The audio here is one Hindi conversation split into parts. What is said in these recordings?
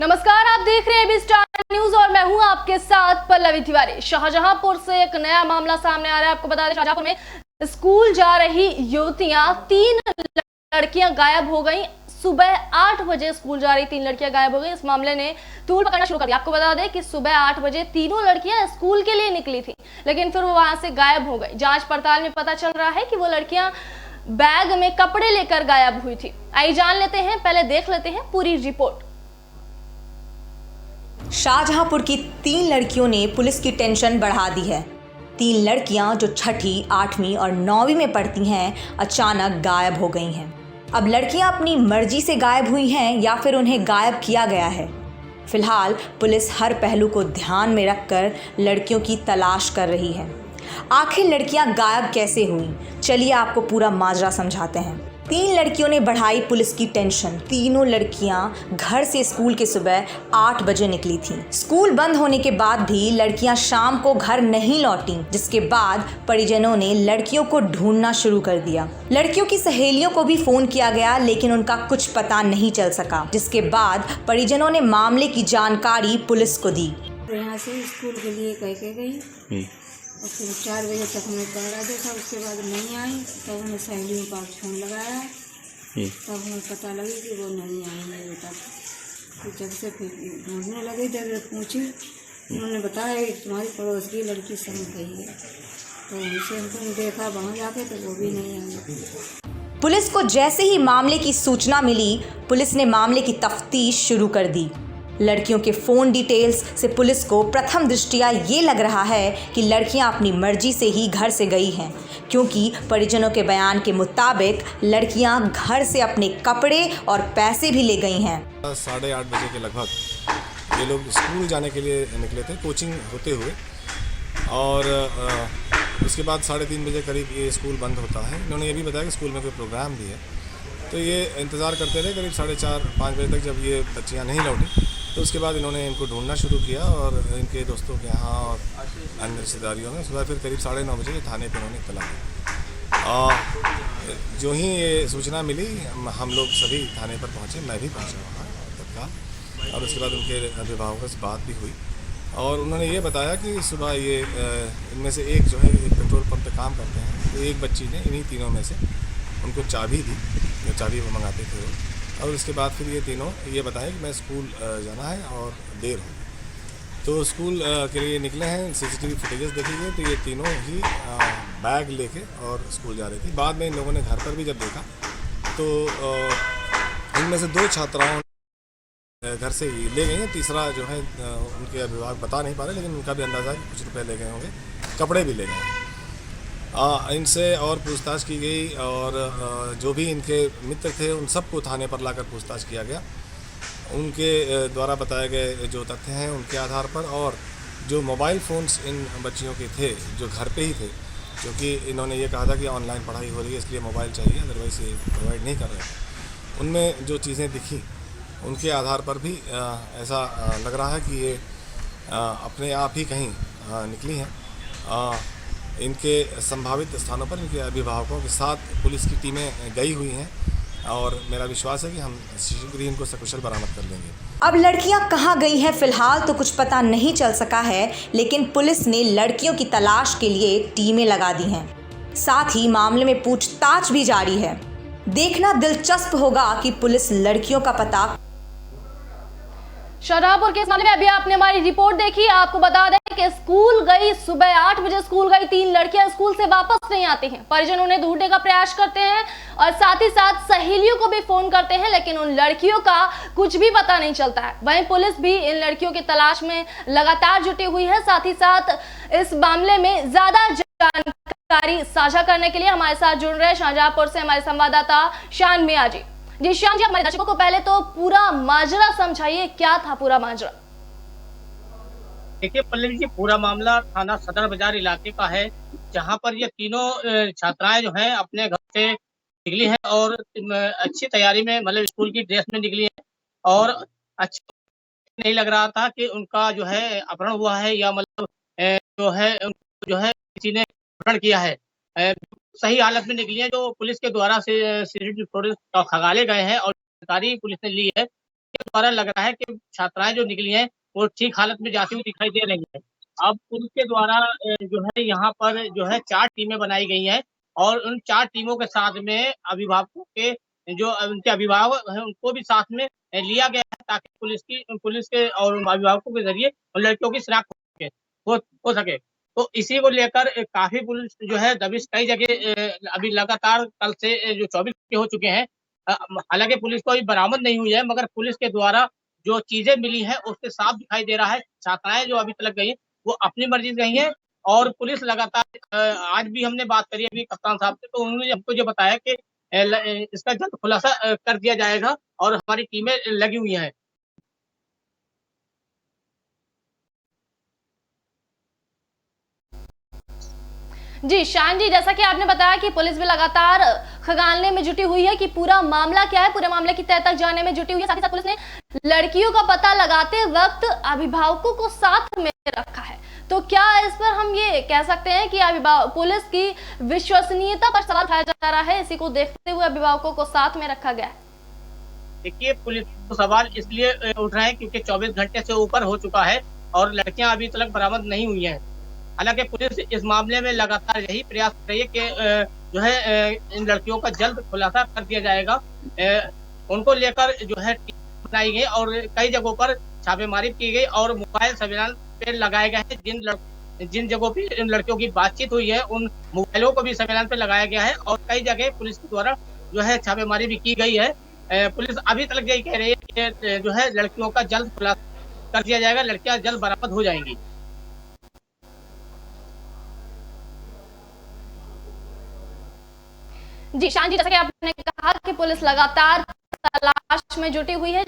नमस्कार, आप देख रहे हैं एबी स्टार न्यूज और मैं हूं आपके साथ पल्लवी तिवारी। शाहजहांपुर से एक नया मामला सामने आ रहा है। आपको बता दें, शाहजहांपुर में स्कूल जा रही युवतियां 3 लड़कियां गायब हो गई। सुबह 8 बजे स्कूल जा रही 3 लड़कियां गायब हो गई। इस मामले ने तूल पकड़ना शुरू कर दिया। आपको बता दें कि सुबह 8 बजे तीनों लड़कियां स्कूल के लिए निकली थी, लेकिन फिर वो वहां से गायब हो गई। जांच पड़ताल में पता चल रहा है कि वो लड़कियां बैग में कपड़े लेकर गायब हुई थी। आइए जान लेते हैं, पहले देख लेते हैं पूरी रिपोर्ट। शाहजहांपुर की 3 लड़कियों ने पुलिस की टेंशन बढ़ा दी है। 3 लड़कियां जो 6ठी, 8वीं और 9वीं में पढ़ती हैं, अचानक गायब हो गई हैं। अब लड़कियां अपनी मर्जी से गायब हुई हैं या फिर उन्हें गायब किया गया है। फिलहाल पुलिस हर पहलू को ध्यान में रखकर लड़कियों की तलाश कर रही है। आखिर लड़कियां गायब कैसे हुई, चलिए आपको पूरा माजरा समझाते हैं। 3 लड़कियों ने बढ़ाई पुलिस की टेंशन। तीनों लड़कियां घर से स्कूल के सुबह 8 बजे निकली थीं। स्कूल बंद होने के बाद भी लड़कियां शाम को घर नहीं लौटीं, जिसके बाद परिजनों ने लड़कियों को ढूंढना शुरू कर दिया। लड़कियों की सहेलियों को भी फोन किया गया, लेकिन उनका कुछ पता नहीं चल सका, जिसके बाद परिजनों ने मामले की जानकारी पुलिस को दी। यहाँ से स्कूल के लिए कह के गई और फिर 4 बजे तक हमें पहरा देखा। उसके बाद नहीं आई, तब हमें सहेलियों का फोन लगाया, तब हमें पता लगी कि वो नहीं आई मेरे तक। फिर जब से फिर ढूंढने लगी, जब पूछी, उन्होंने बताया कि तुम्हारी पड़ोस की लड़की समझ गई है। तो उनसे हमने देखा वहाँ जाके, तो वो भी नहीं आई। पुलिस को जैसे ही मामले की सूचना मिली, पुलिस ने मामले की तफ्तीश शुरू कर दी। लड़कियों के फ़ोन डिटेल्स से पुलिस को प्रथम दृष्टया ये लग रहा है कि लड़कियां अपनी मर्जी से ही घर से गई हैं, क्योंकि परिजनों के बयान के मुताबिक लड़कियां घर से अपने कपड़े और पैसे भी ले गई हैं। 8:30 बजे के लगभग ये लोग स्कूल जाने के लिए निकले थे, कोचिंग होते हुए, और उसके बाद 3:30 बजे करीब ये स्कूल बंद होता है। इन्होंने ये भी बताया कि स्कूल में कोई प्रोग्राम भी है, तो ये इंतज़ार करते रहे करीब 4:30-5 बजे तक। जब ये बच्चियाँ नहीं लौटी तो उसके बाद इन्होंने इनको ढूंढना शुरू किया और इनके दोस्तों के यहाँ और अन्य रिश्तेदारियों में। सुबह फिर करीब 9:30 बजे थाने पर इन्होंने इत्तला दी। और जो ही ये सूचना मिली, हम लोग सभी थाने पर पहुँचे, मैं भी पहुँचा वहाँ तत्काल, और उसके बाद उनके अभिभावकों से बात भी हुई और उन्होंने ये बताया कि सुबह ये इनमें से एक जो है एक पेट्रोल पंप पे काम करते हैं, तो एक बच्ची ने इन्हीं तीनों में से उनको चाबी दी, जो चाबी वो मंगाते थे वो। और उसके बाद फिर ये तीनों ये बताएं कि मैं स्कूल जाना है और देर हो, तो स्कूल के लिए निकले हैं। सीसीटीवी फुटेजेस देखी गई तो ये तीनों ही बैग लेके और स्कूल जा रही थी। बाद में इन लोगों ने घर पर भी जब देखा तो इनमें से 2 छात्राओं घर से ले गई हैं। तीसरा जो है उनके अभिभावक बता नहीं पा रहे, लेकिन उनका भी अंदाज़ा है कि कुछ रुपए ले गए होंगे, कपड़े भी ले गए हैं। इनसे और पूछताछ की गई और जो भी इनके मित्र थे उन सबको थाने पर लाकर पूछताछ किया गया। उनके द्वारा बताए गए जो तथ्य हैं उनके आधार पर, और जो मोबाइल फ़ोन्स इन बच्चियों के थे जो घर पे ही थे, क्योंकि इन्होंने ये कहा था कि ऑनलाइन पढ़ाई हो रही है इसलिए मोबाइल चाहिए, अदरवाइज़ ये प्रोवाइड नहीं कर रहे थे। उनमें जो चीज़ें दिखी उनके आधार पर भी ऐसा लग रहा है कि ये अपने आप ही कहीं निकली हैं। इनके संभावित स्थानों पर इनके अभिभावकों के साथ पुलिस की टीमें गई हुई हैं और मेरा विश्वास है कि हम शीघ्र ही इनको सकुशल बरामद कर लेंगे। अब लड़कियां कहां गई हैं फिलहाल तो कुछ पता नहीं चल सका है, लेकिन पुलिस ने लड़कियों की तलाश के लिए टीमें लगा दी हैं। साथ ही मामले में पूछताछ भी जारी है। देखना दिलचस्प होगा कि पुलिस लड़कियों का पता। शाहजहांपुर के इस मामले में अभी आपने हमारी रिपोर्ट देखी। आपको बता दें कि स्कूल गई, सुबह 8 बजे स्कूल गई 3 लड़कियां स्कूल से वापस नहीं आती हैं। परिजन उन्हें ढूंढने का प्रयास करते हैं और साथ ही साथ सहेलियों को भी फोन करते हैं, लेकिन उन लड़कियों का कुछ भी पता नहीं चलता है। वहीं पुलिस भी इन लड़कियों की तलाश में लगातार जुटी हुई है। साथ ही साथ इस मामले में ज्यादा जानकारी साझा करने के लिए हमारे साथ जुड़ रहे शाहजहांपुर से हमारे संवाददाता शान मियां जी। जी श्याम जी, हमारे दर्शकों को पहले तो पूरा माजरा समझाइए, क्या था पूरा माजरा? देखिए पल्लवी जी, पूरा मामला थाना सदर बाजार इलाके का है, जहां पर ये तीनों छात्राएं जो हैं अपने घर से निकली हैं और अच्छी तैयारी में, मतलब स्कूल की ड्रेस में निकली हैं, और अच्छा नहीं लग रहा था कि उनका जो है अपहरण हुआ है या मतलब जो है उनको जो है किसी ने अपहरण किया है। सही हालत में निकली है, जो पुलिस के द्वारा से सीसीटीवी फुटेज खंगाले गए हैं और जानकारी पुलिस ने ली है के द्वारा लग रहा है कि छात्राएं जो निकली हैं वो ठीक हालत में जाती हुई दिखाई दे रही है। अब पुलिस के द्वारा जो है यहाँ पर जो है 4 टीमें बनाई गई हैं और उन 4 टीमों के साथ में अभिभावकों के जो उनके अभिभावक हैं उनको भी साथ में लिया गया है, ताकि पुलिस के और अभिभावकों के ज़रिए उन लड़कियों की शिनाख्त हो सके। तो इसी को लेकर काफ़ी पुलिस जो है दबिश कई जगह अभी लगातार कल से जो 24 घंटे हो चुके हैं। हालाँकि पुलिस को अभी बरामद नहीं हुई है, मगर पुलिस के द्वारा जो चीज़ें मिली हैं उससे साफ दिखाई दे रहा है, छात्राएँ जो अभी तक गई हैं, वो अपनी मर्ज़ी से गई हैं और पुलिस लगातार आज भी हमने बात करी अभी कप्तान साहब से, तो उन्होंने हमको ये बताया कि इसका जल्द खुलासा कर दिया जाएगा और हमारी टीमें लगी हुई हैं। जी शान जी, जैसा कि आपने बताया कि पुलिस भी लगातार खंगालने में जुटी हुई है कि पूरा मामला क्या है, पूरे मामले की तह तक जाने में जुटी हुई है। साथ ही साथ पुलिस ने लड़कियों का पता लगाते वक्त अभिभावकों को साथ में रखा है। तो क्या इस पर हम ये कह सकते हैं कि पुलिस की विश्वसनीयता पर सवाल उठाया जा रहा है, इसी को देखते हुए अभिभावकों को साथ में रखा गया है? देखिए, पुलिस को सवाल इसलिए उठ रहे हैं क्योंकि 24 घंटे से ऊपर हो चुका है और लड़कियां अभी तक बरामद नहीं हुई हैं। हालांकि पुलिस इस मामले में लगातार यही प्रयास कर रही है कि जो है इन लड़कियों का जल्द खुलासा कर दिया जाएगा। उनको लेकर जो है टीम बनाई गई और कई जगहों पर छापेमारी की गई और मोबाइल सर्विलांस पे लगाए गए हैं। जिन जगहों पे इन लड़कियों की बातचीत हुई है उन मोबाइलों को भी सर्विलांस पे लगाया गया है और कई जगह पुलिस के द्वारा जो है छापेमारी भी की गई है। पुलिस अभी तक यही कह रही है कि जो है लड़कियों का जल्द खुलासा कर दिया जाएगा, लड़कियां जल्द बरामद हो जाएंगी। जी शान जी, जैसा कि आपने कहा कि पुलिस लगातार तलाश में जुटी हुई है,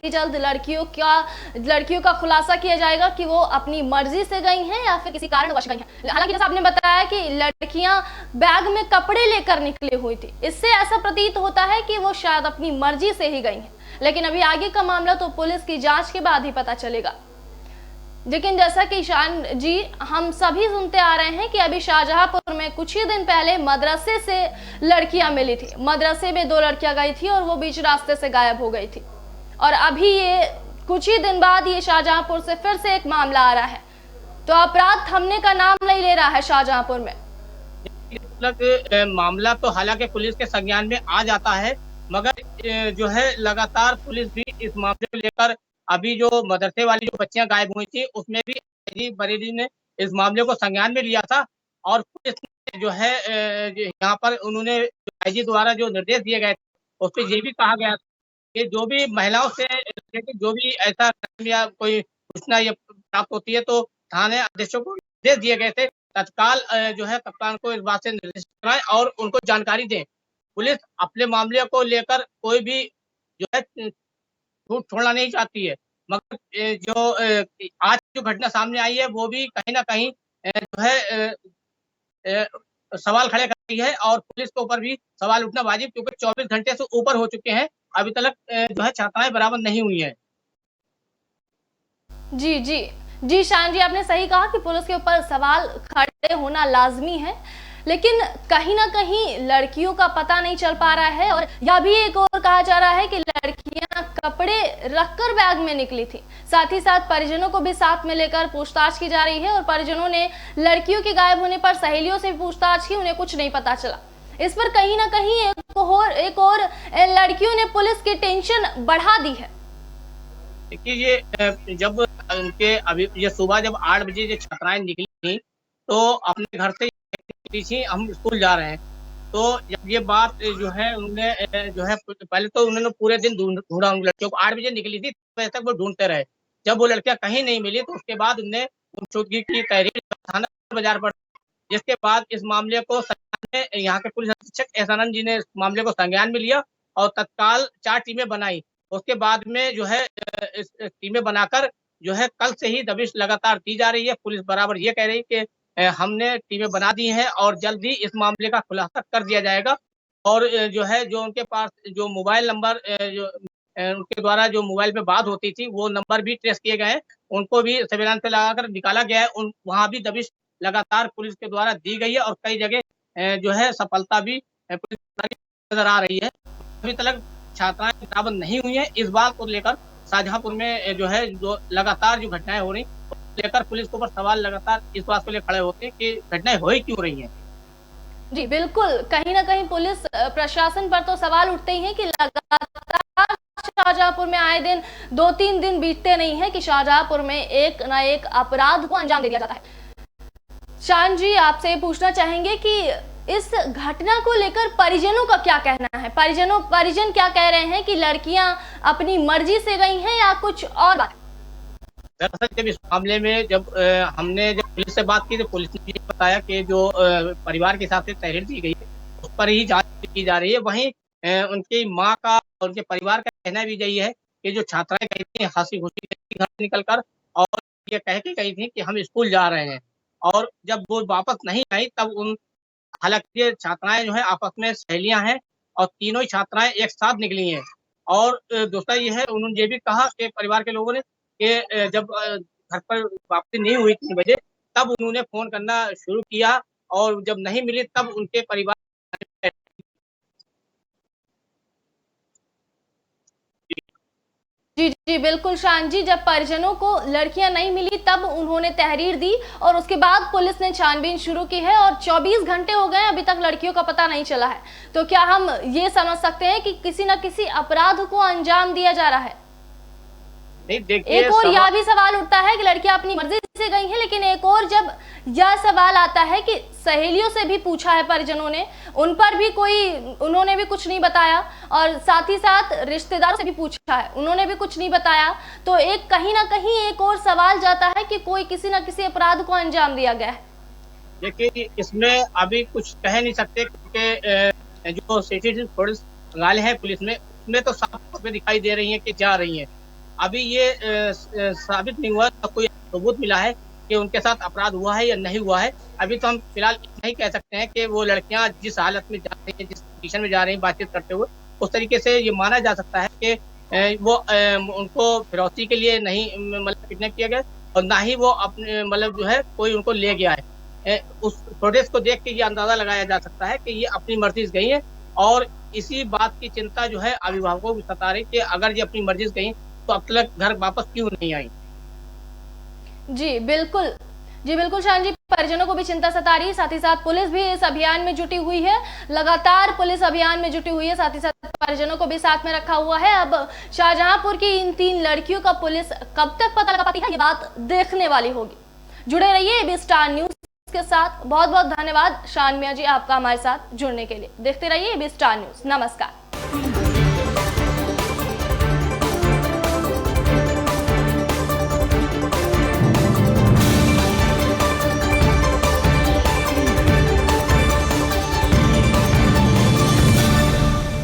जल्द लड़कियों का खुलासा किया जाएगा कि वो अपनी मर्जी से गई हैं या फिर किसी कारणवश गई हैं। हालांकि जैसा आपने बताया कि लड़कियां बैग में कपड़े लेकर निकली हुई थी, इससे ऐसा प्रतीत होता है कि वो शायद अपनी मर्जी से ही गई हैं, लेकिन अभी आगे का मामला तो पुलिस की जांच के बाद ही पता चलेगा। लेकिन जैसा कि शान जी हम सभी सुनते आ रहे हैं कि अभी शाहजहांपुर में कुछ ही दिन पहले मदरसे से लड़कियां मिली थी, मदरसे में 2 लड़कियां गई थी और वो बीच रास्ते से गायब हो गई थी, और अभी ये कुछ ही दिन बाद ये शाहजहांपुर से फिर से एक मामला आ रहा है। तो अपराध थमने का नाम नहीं ले रहा है शाहजहांपुर में। मामला तो हालांकि पुलिस के संज्ञान में आ जाता है, मगर जो है लगातार पुलिस भी इस मामले को लेकर अभी जो मदरसे वाली जो बच्चियां गायब हुई थी उसमें भी बरेली ने इस मामले को संज्ञान में लिया था और पुलिस ने जो है यहाँ पर उन्होंने आईजी द्वारा जो निर्देश दिए गए थे उस पर ये भी कहा गया कि जो भी महिलाओं से जो भी ऐसा या कोई सूचना ये प्राप्त होती है तो थाने अध्यक्षों को निर्देश दिए गए थे तत्काल जो है कप्तान को इस बात से निर्देशित कराएं और उनको जानकारी दें। पुलिस अपने मामले को लेकर कोई भी जो है छूट छोड़ना नहीं चाहती है, मगर जो आज जो घटना सामने आई है वो भी कहीं ना कहीं जो है सवाल खड़े कर रही है और पुलिस के ऊपर भी सवाल उठना वाजिब, क्योंकि 24 घंटे से ऊपर हो चुके हैं, अभी तक जो है छात्राएं बरामद नहीं हुई हैं। जी शान जी, आपने सही कहा कि पुलिस के ऊपर सवाल खड़े होना लाजमी है, लेकिन कहीं ना कहीं लड़कियों का पता नहीं चल पा रहा है। और यह भी एक और कहा जा रहा है कि लड़कियां कपड़े रखकर बैग में निकली थी। साथ ही साथ परिजनों को भी साथ में लेकर पूछताछ की जा रही है और परिजनों ने लड़कियों के गायब होने पर सहेलियों से पूछताछ की, उन्हें कुछ नहीं पता चला। इस पर कहीं ना कहीं एक और लड़कियों ने पुलिस की टेंशन बढ़ा दी है। देखिए, ये जब उनके अभी ये सुबह जब 8 बजे ये छात्राएं निकली थी तो अपने घर से पीछे हम स्कूल जा रहे हैं, तो जब ये बात जो है उन्होंने जो है पहले तो उन्होंने पूरे दिन ढूंढा उन लड़कियों को। 8 बजे निकली थी, बजे तक वो ढूंढते रहे। जब वो लड़कियां कहीं नहीं मिली तो उसके बाद उनने गुमशुदगी की तहरीर थाना बाजार पर, जिसके बाद इस मामले को यहाँ के पुलिस अधीक्षक एहसानंद जी ने इस मामले को संज्ञान में लिया और तत्काल 4 टीमें बनाई। उसके बाद में जो है इस टीमें बनाकर जो है कल से ही दबिश लगातार दी जा रही है। पुलिस बराबर ये कह रही है कि हमने टीमें बना दी हैं और जल्द ही इस मामले का खुलासा कर दिया जाएगा। और जो है जो उनके पास जो मोबाइल नंबर जो उनके द्वारा जो मोबाइल पे बात होती थी वो नंबर भी ट्रेस किए गए हैं, उनको भी सर्विलांस पे लगाकर निकाला गया है। वहाँ भी दबिश लगातार पुलिस के द्वारा दी गई है और कई जगह जो है सफलता भी पुलिस नजर आ रही है। अभी तक छात्राएं बरामद नहीं हुई हैं। इस बात को लेकर शाहजहांपुर में जो है जो लगातार जो घटनाएं हो रही लेकर पुलिस के ऊपर सवाल लगातार इस बात को लेकर खड़े होते हैं कि घटनाएं हो ही क्यों रही हैं। जी बिल्कुल, कहीं ना कहीं पुलिस प्रशासन पर तो सवाल उठते ही हैं कि लगातार शाहजहांपुर में आए दिन 2-3 दिन बीतते नहीं है कि शाहजहांपुर में एक ना एक अपराध को अंजाम दे दिया जाता है। शान जी, आपसे पूछना चाहेंगे कि इस घटना को लेकर परिजनों का क्या कहना है? परिजन क्या कह रहे हैं कि लड़कियां अपनी मर्जी से गई हैं या कुछ और बात? दरअसल जब इस मामले में हमने पुलिस से बात की तो पुलिस ने ये बताया कि जो परिवार के हिसाब से तहरीर दी गई है उस पर ही जांच की जा रही है। वहीं उनकी मां का और उनके परिवार का कहना भी यही है कि जो छात्राएं गई थी हंसी खुशी घर से निकल कर और ये कह के गई थी कि हम स्कूल जा रहे हैं, और जब वो वापस नहीं आई तब हालांकि ये छात्राएं जो है आपस में सहेलियां हैं और तीनों ही छात्राएं एक साथ निकली हैं। और दूसरा ये है, उन्होंने ये भी कहा कि परिवार के लोगों ने कि जब घर पर वापसी नहीं हुई 3 बजे तब उन्होंने फोन करना शुरू किया और जब नहीं मिली तब उनके परिवार जी बिल्कुल शान जी, जब परिजनों को लड़कियां नहीं मिली तब उन्होंने तहरीर दी और उसके बाद पुलिस ने छानबीन शुरू की है और 24 घंटे हो गए अभी तक लड़कियों का पता नहीं चला है। तो क्या हम ये समझ सकते हैं कि किसी न किसी अपराध को अंजाम दिया जा रहा है? नहीं, देखिए एक और यह भी सवाल उठता है कि लड़कियां अपनी मर्जी से गई हैं, लेकिन एक और जब यह सवाल आता है कि सहेलियों से भी पूछा है परिजनों ने, उन पर भी उन्होंने भी कुछ नहीं बताया, और साथ ही साथ रिश्तेदारों से भी पूछा है, उन्होंने भी कुछ नहीं बताया। तो एक कहीं ना कहीं एक और सवाल जाता है कि कोई किसी न किसी अपराध को अंजाम दिया गया है। देखिए इसमें अभी कुछ कह नहीं सकते क्योंकि जो सीसीटीवी फुटेज गाले हैं पुलिस में उसमें तो साफ तौर पे दिखाई दे रही है कि जा रही है। अभी ये साबित नहीं हुआ, तो कोई सबूत मिला है कि उनके साथ अपराध हुआ है या नहीं हुआ है। अभी तो हम फिलहाल इतना ही कह सकते हैं कि वो लड़कियां जिस हालत में जा रही हैं, जिस कंडीशन में जा रही हैं बातचीत करते हुए, उस तरीके से ये माना जा सकता है कि वो उनको फिरौती के लिए नहीं मतलब किडनैप किया गया और ना ही वो अपने मतलब जो है कोई उनको ले गया है। उस फुटेज को देख के ये अंदाजा लगाया जा सकता है कि ये अपनी मर्जी से गई है और इसी बात की चिंता जो है अभिभावकों को सता रही कि अगर ये अपनी मर्जी से गई तो अब तक घर वापस क्यों नहीं आई। जी बिल्कुल शान जी, परिजनों को भी चिंता सता रही है, साथ ही साथ पुलिस भी इस अभियान में जुटी हुई है, लगातार पुलिस अभियान में जुटी हुई है, साथ ही साथ परिजनों को भी साथ में रखा हुआ है। अब शाहजहांपुर की इन 3 लड़कियों का पुलिस कब तक पता लगा पाती है, ये बात देखने वाली होगी। जुड़े रहिए एबी स्टार न्यूज के साथ। बहुत बहुत धन्यवाद शान मिया जी आपका हमारे साथ जुड़ने के लिए। देखते रहिए एबी स्टार न्यूज। नमस्कार।